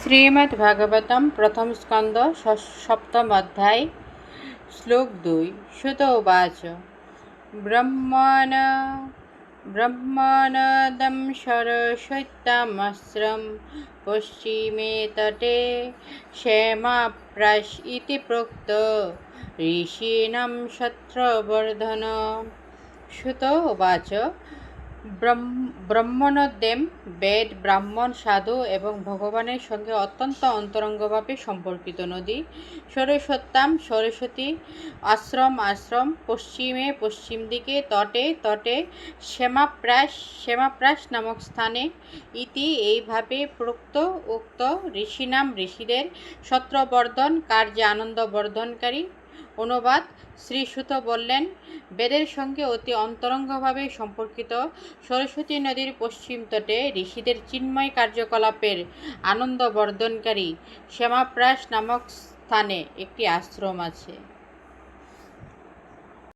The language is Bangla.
श्रीमद्भागवतं प्रथम स्कंद सप्तम अध्याय श्लोक 2। श्रुत उवाच ब्रह्मणदं सरस्वत्यमस्रं पश्चिमे तटे क्षेमाप्राश इति प्रोक्त ऋषीणां शत्रवर्धन। श्रुत उवाच ব্রহ্মণোদ্যম বেদ, ব্রাহ্মণ, সাধু এবং ভগবানের সঙ্গে অত্যন্ত অন্তরঙ্গভাবে সম্পর্কিত নদী। সরস্বত্যাম সরস্বতী, আশ্রম আশ্রম, পশ্চিমে পশ্চিম দিকে, তটে তটে, শ্যামাপ্রাস নামক স্থানে, ইতি এইভাবে, প্রোক্ত উক্ত, ঋষিনাম ঋষিদের, সত্রবর্ধন কার্যে আনন্দ বর্ধনকারী। অনুবাদ: শ্রী সুত বললেন, বেদের সঙ্গে অতি অন্তরঙ্গভাবে সম্পর্কিত সরস্বতী নদীর পশ্চিম তটে ঋষিদের চিন্ময় কার্যকলাপের আনন্দ বর্ধনকারী শ্যামাপ্রাস নামক স্থানে একটি আশ্রম আছে।